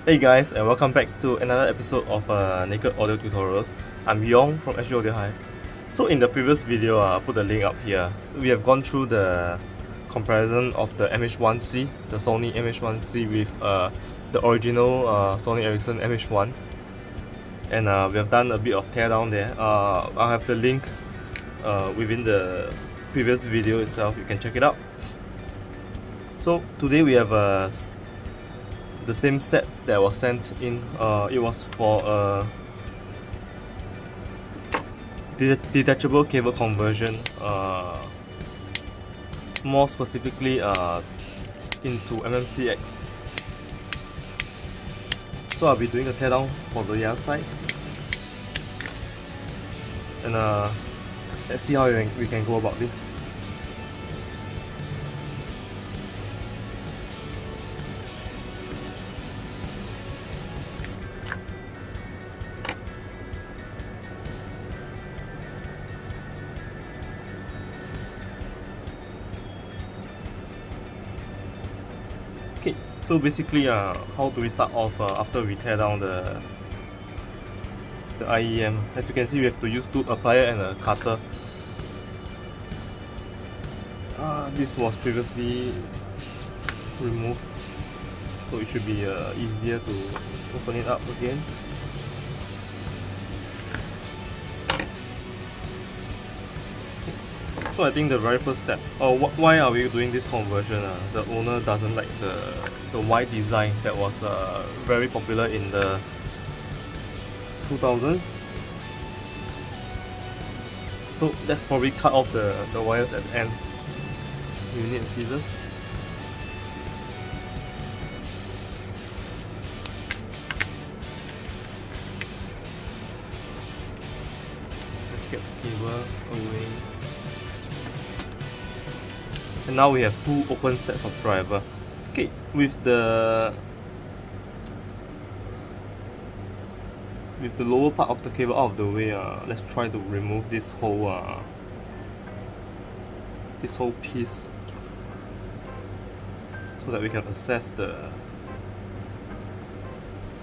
Hey guys, and welcome back to another episode of Naked Audio Tutorials. I'm Yong from Sgaudiohive. So in the previous video, I put the link up here. We have gone through the comparison of the MH1C, the Sony MH1C with the original Sony Ericsson MH1. And we have done a bit of teardown there. I'll have the link within the previous video itself, you can check it out. So today we have the same set that was sent in. It was for a detachable cable conversion, more specifically into MMCX. So I'll be doing a teardown for the other side, and let's see how we can go about this. Okay, so basically how do we start off after we tear down the IEM? As you can see, we have to use two plier and a cutter. This was previously removed, so it should be easier to open it up again. So I think the very first step, why are we doing this conversion? The owner doesn't like the wide design that was very popular in the 2000s. So let's probably cut off the wires at the ends. You need scissors. Let's get the cable away. And now we have two open sets of driver. Okay, with the lower part of the cable out of the way, let's try to remove this whole piece, so that we can access the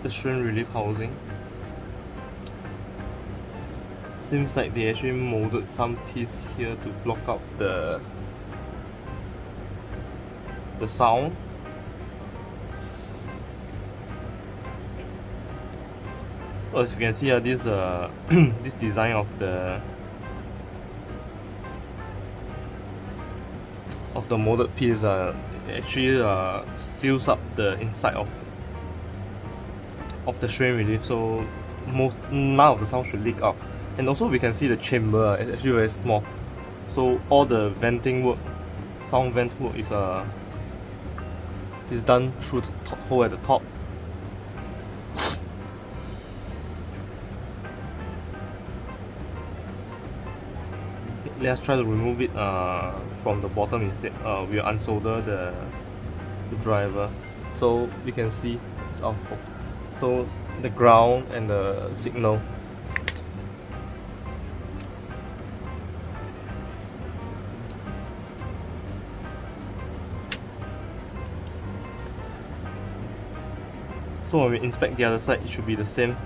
strain relief housing. Seems like they actually molded some piece here to block out the sound. So as you can see, this this design of the molded piece actually seals up the inside of the strain relief, so none of the sound should leak out. And also we can see the chamber is actually very small, so all the venting work, sound vent work is done through the hole at the top. Let's try to remove it from the bottom instead. We'll unsolder the driver, so we can see it's out. So the ground and the signal. So when we inspect the other side, it should be the same.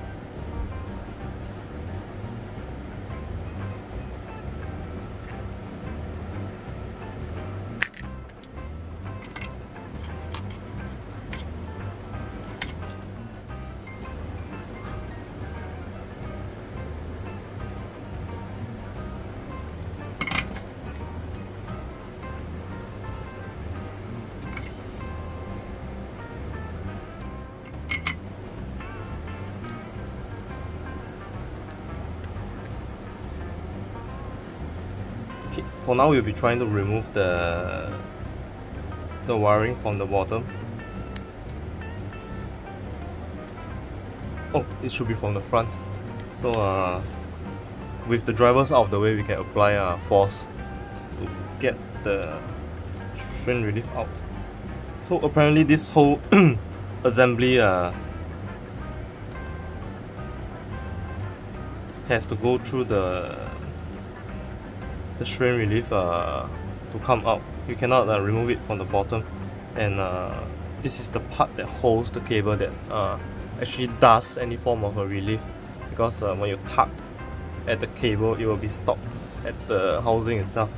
Okay, for now we'll be trying to remove the wiring from the bottom. Oh, it should be from the front. So with the drivers out of the way, we can apply force to get the strain relief out. So apparently this whole assembly has to go through the strain relief to come out. You cannot remove it from the bottom, and this is the part that holds the cable that actually does any form of a relief, because when you tug at the cable, it will be stopped at the housing itself.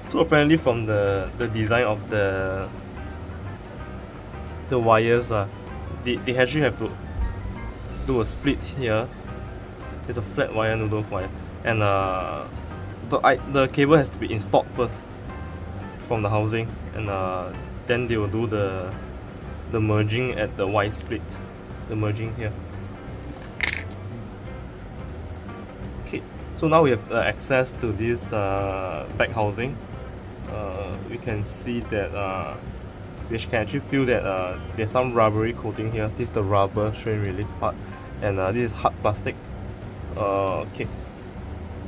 So apparently from the design of the wires, they actually have to do a split here. It's a flat wire, noodle wire, and the cable has to be installed first from the housing, and then they will do the merging at the Y split, the merging here. Okay, so now we have access to this back housing. We can see that we can actually feel that there's some rubbery coating here. This is the rubber strain relief part, and this is hard plastic. Okay,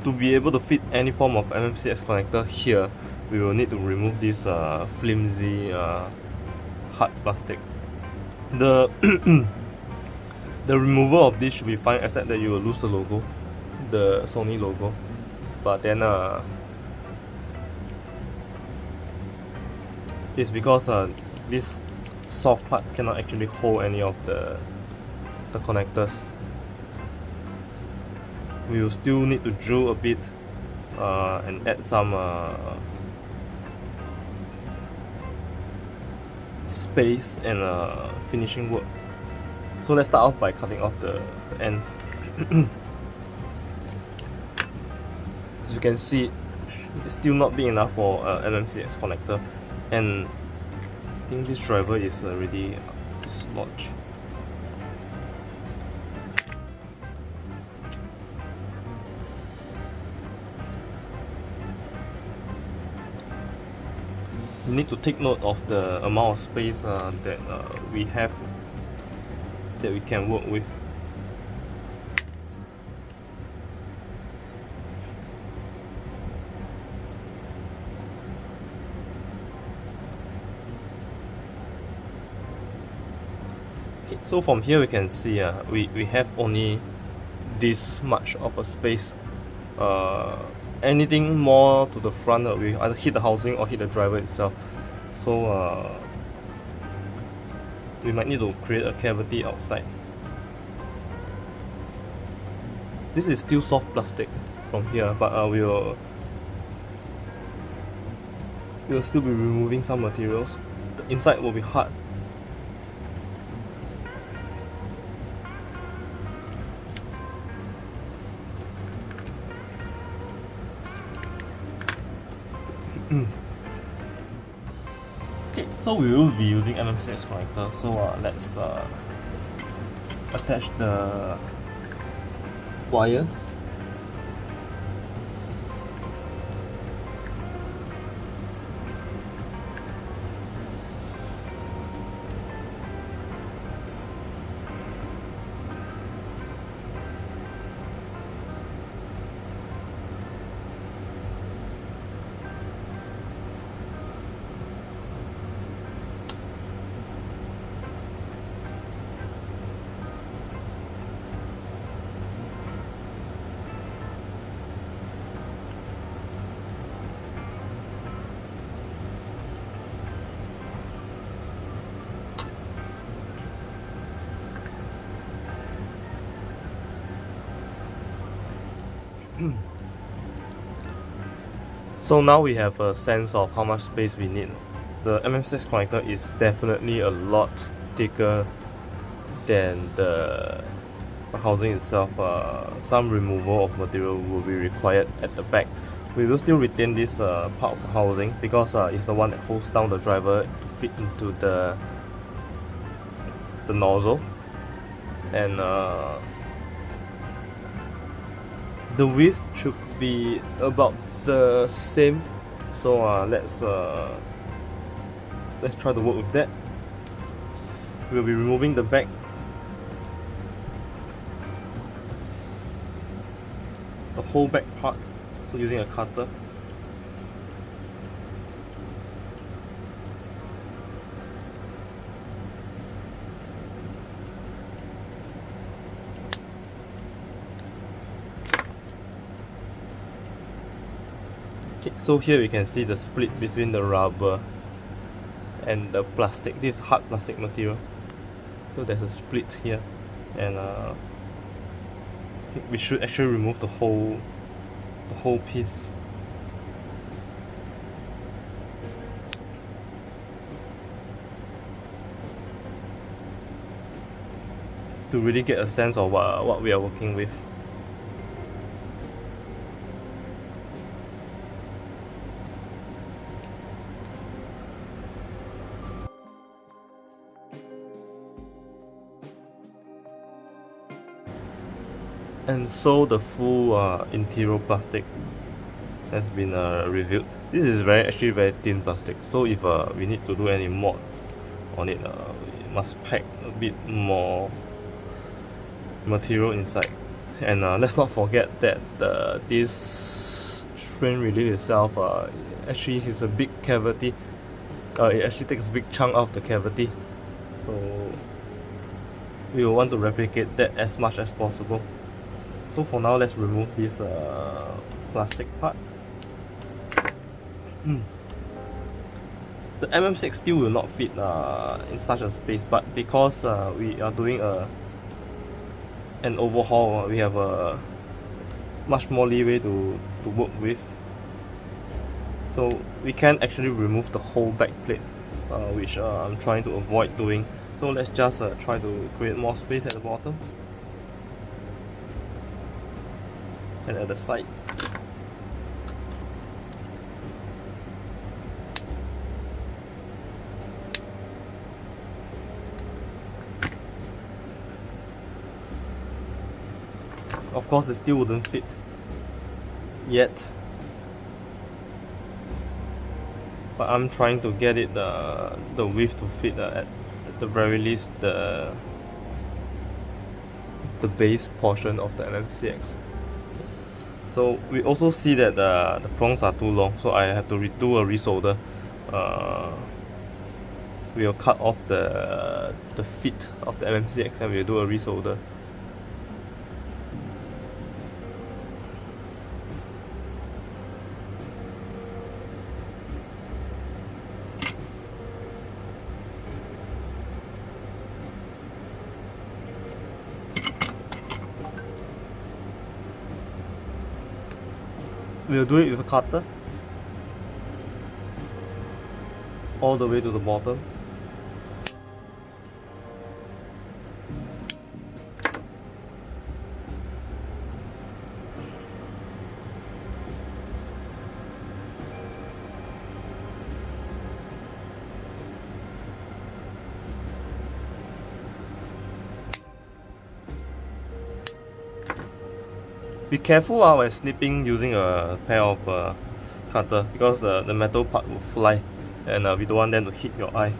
to be able to fit any form of MMCX connector here, we will need to remove this flimsy hard plastic. The the removal of this should be fine, except that you will lose the logo, the Sony logo. But then it's because this soft part cannot actually hold any of the connectors. We will still need to drill a bit and add some space and finishing work. So let's start off by cutting off the ends. As you can see, it's still not big enough for MMCX connector, and I think this driver is already dislodged. You need to take note of the amount of space that we have, that we can work with. Okay, so from here we can see we have only this much of a space. Anything more to the front, we either hit the housing or hit the driver itself. So we might need to create a cavity outside. This is still soft plastic from here, but we'll still be removing some materials. The inside will be hard. Okay, so we will be using MMCX connector. So let's attach the wires. So now we have a sense of how much space we need. The MMCX connector is definitely a lot thicker than the housing itself. Some removal of material will be required at the back. We will still retain this part of the housing because it's the one that holds down the driver to fit into the nozzle, and the width should be about the same. So let's try to work with that. We'll be removing the back, the whole back part, so using a cutter. Okay, so here we can see the split between the rubber and the plastic. This is hard plastic material. So there's a split here, and we should actually remove the whole piece. To really get a sense of what we are working with. And so the full interior plastic has been reviewed. This is actually very thin plastic, so if we need to do any mod on it, we must pack a bit more material inside. And let's not forget that this strain relief itself actually has a big cavity. It actually takes a big chunk out of the cavity, so we will want to replicate that as much as possible. So for now, let's remove this plastic part. The MMCX still will not fit in such a space, but because we are doing an overhaul, we have a much more leeway to work with. So we can actually remove the whole back plate, which I'm trying to avoid doing. So let's just try to create more space at the bottom and at the sides. Of course, it still wouldn't fit yet, but I'm trying to get it the width to fit at the very least the base portion of the MMCX. So we also see that the prongs are too long, so I have to do a resolder. We'll cut off the feet of the MMCX and we'll do a resolder. We'll do it with a cutter all the way to the bottom. Be careful when snipping using a pair of cutter, because the metal part will fly and we don't want them to hit your eye.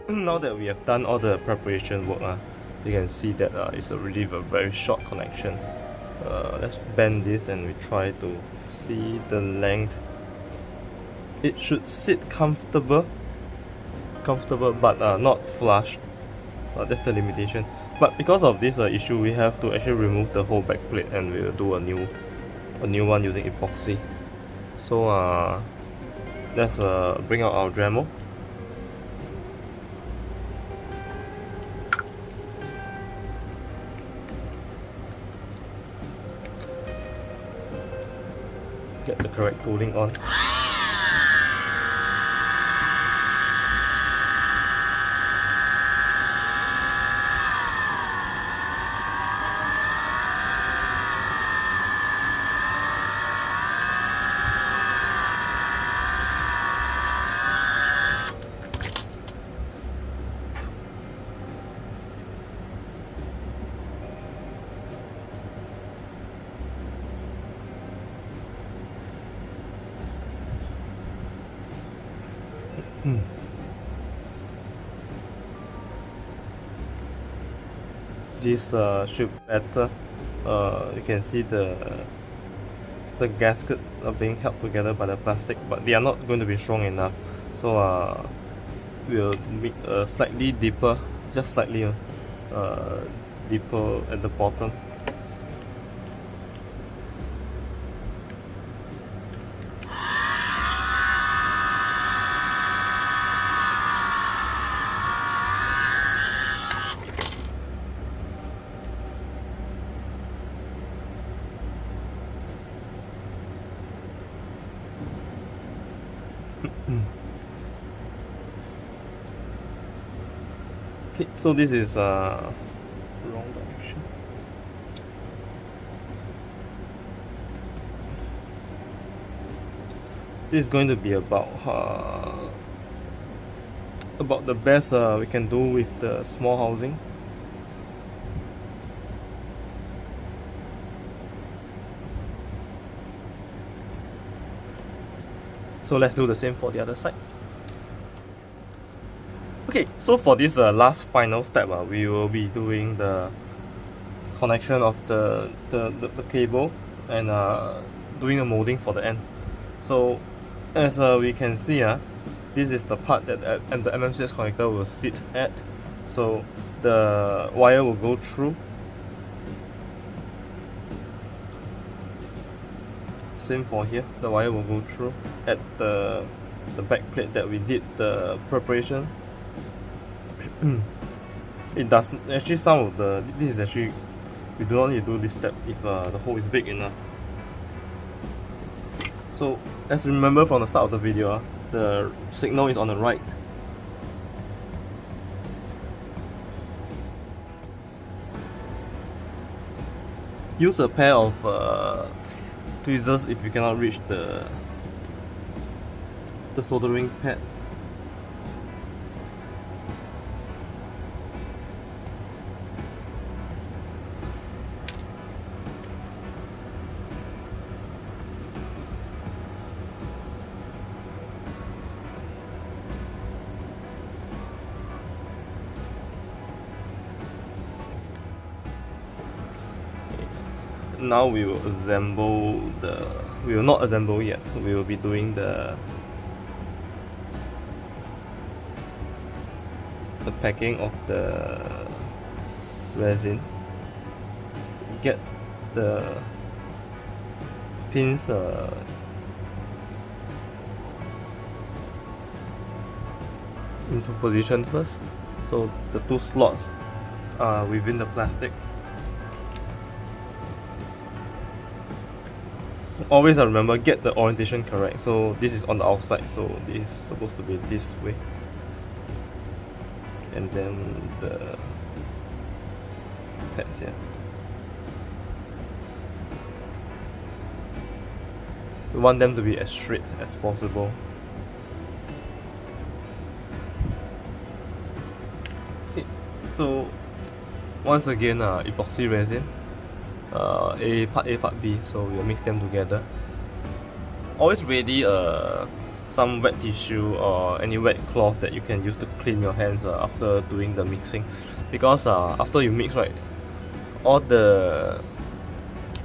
Now that we have done all the preparation work, you can see that it's really a very short connection. Let's bend this and we try to see the length. It should sit comfortable but not flush. That's the limitation. But because of this issue, we have to actually remove the whole back plate and we'll do a new one using epoxy. So let's bring out our Dremel. Get the correct tooling on. This should better. You can see the the gasket are being held together by the plastic, but they are not going to be strong enough. So we'll make a slightly deeper, just slightly deeper at the bottom. Okay, so this is wrong direction. This is going to be about the best we can do with the small housing. So let's do the same for the other side. Okay, so for this last final step, we will be doing the connection of the cable and doing the molding for the end. So as we can see, this is the part that and the MMCX connector will sit at. So the wire will go through. Same for here, the wire will go through at the back plate that we did the preparation. It does actually, some of the this is actually, we do not need to do this step if the hole is big enough. So as you remember from the start of the video, the signal is on the right. Use a pair of tweezers if you cannot reach the soldering pad. Now we will assemble we will not assemble yet, we will be doing the packing of the resin. Get the pins into position first, so the two slots are within the plastic. Always remember, get the orientation correct. So this is on the outside, so this is supposed to be this way, and then the pads here. We want them to be as straight as possible. Okay. So once again, epoxy resin. Part A, part B, so we'll mix them together. Always ready some wet tissue or any wet cloth that you can use to clean your hands after doing the mixing, because after you mix, right, all the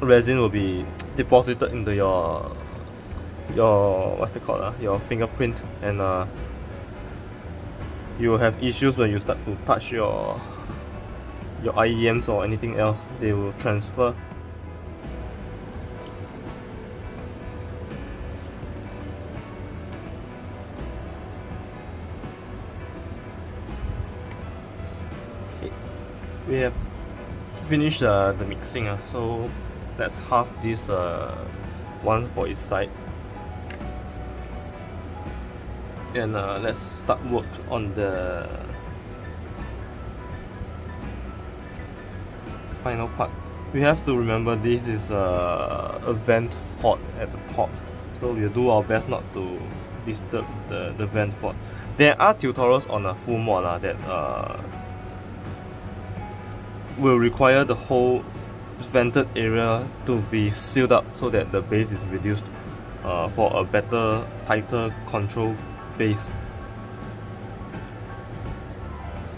resin will be deposited into your what's it called, your fingerprint, and you will have issues when you start to touch your IEMs or anything else. They will transfer. Okay, we have finished the mixing, so let's halve this one for each side, and let's start work on the final part. We have to remember this is a vent port at the top, so we'll do our best not to disturb the vent port. There are tutorials on a full mod that will require the whole vented area to be sealed up so that the base is reduced for a better, tighter control base.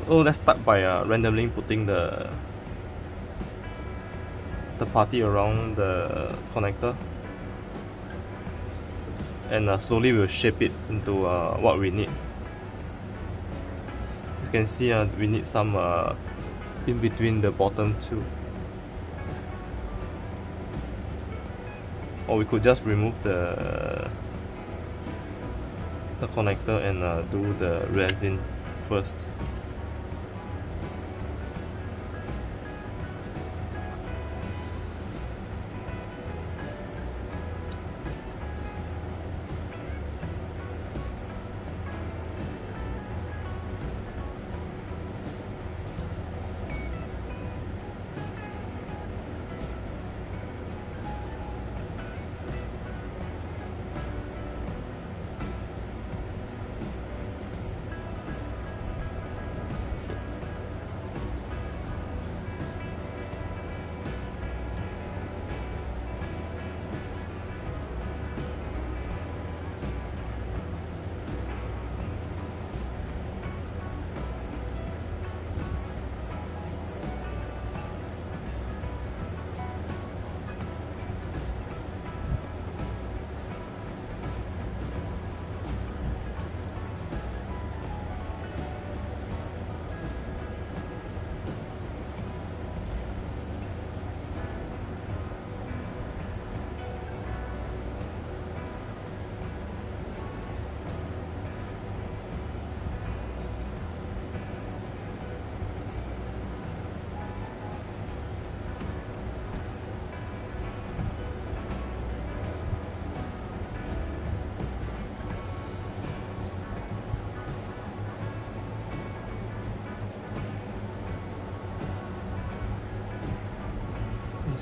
So let's start by randomly putting the putty around the connector. and slowly we'll shape it into what we need. You can see we need some in between the bottom two. Or we could just remove the connector and do the resin first.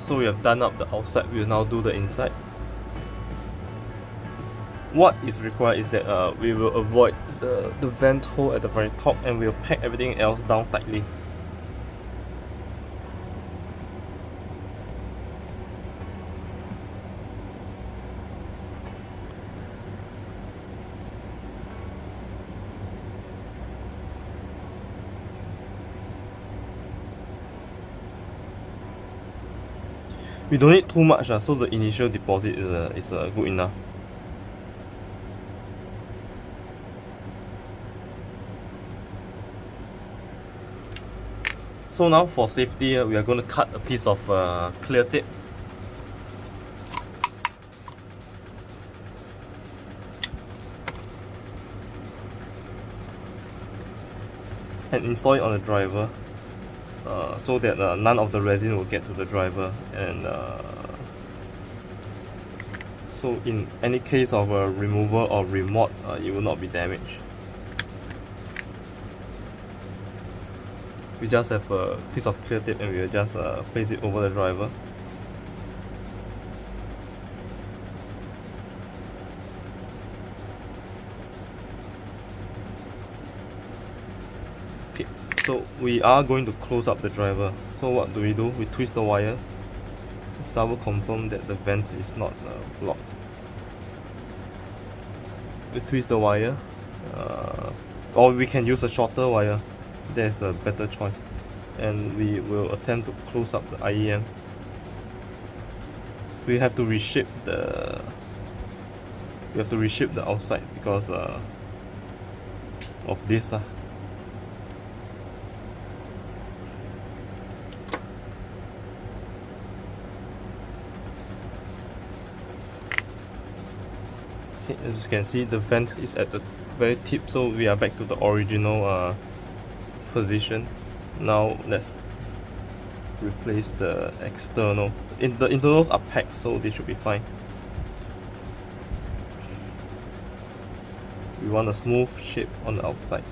So we have done up the outside, we will now do the inside. What is required is that we will avoid the vent hole at the very top, and we'll pack everything else down tightly. We don't need too much, so the initial deposit is good enough. So now for safety, we are going to cut a piece of clear tape. And install it on the driver. So that none of the resin will get to the driver, and so in any case of a removal or remod, it will not be damaged. We just have a piece of clear tape and we will just place it over the driver. Okay, so we are going to close up the driver. So what do? We twist the wires. Just double confirm that the vent is not blocked. We twist the wire, or we can use a shorter wire. There's a better choice. And we will attempt to close up the IEM. We have to reshape the outside because of this. Okay, as you can see, the vent is at the very tip, so we are back to the original position. Now let's replace the external. The internals are packed, so they should be fine. We want a smooth shape on the outside.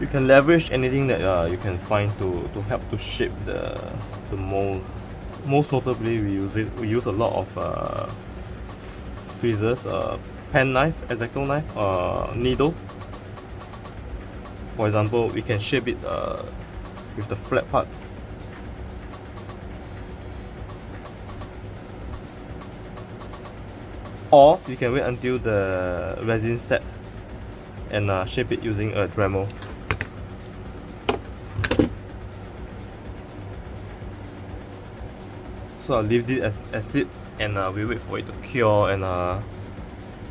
You can leverage anything that you can find to help to shape the mold. Most notably, we use a lot of tweezers, pen knife, X-Acto knife, needle. For example, we can shape it with the flat part. Or we can wait until the resin set and shape it using a Dremel. So I'll leave this as it, and we wait for it to cure and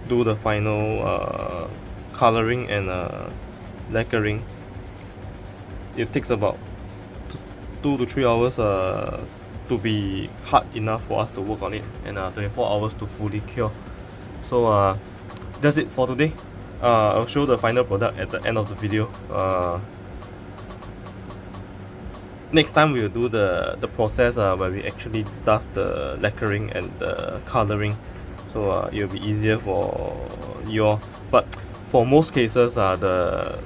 do the final coloring and lacquering. It takes about 2 to 3 hours to be hard enough for us to work on it, and 24 hours to fully cure. So that's it for today. I'll show the final product at the end of the video. Next time we'll do the process where we actually dust the lacquering and the coloring, so it'll be easier for you all. But for most cases, the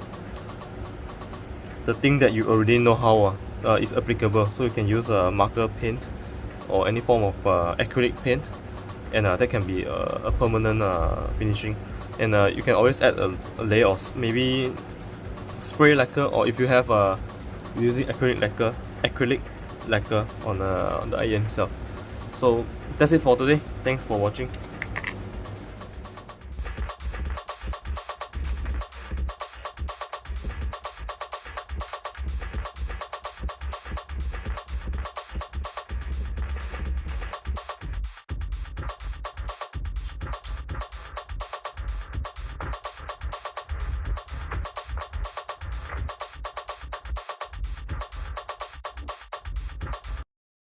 thing that you already know how is applicable. So you can use a marker paint or any form of acrylic paint, and that can be a permanent finishing. And you can always add a layer of maybe spray lacquer, or if you have using acrylic lacquer on the IEM itself. So that's it for today. Thanks for watching.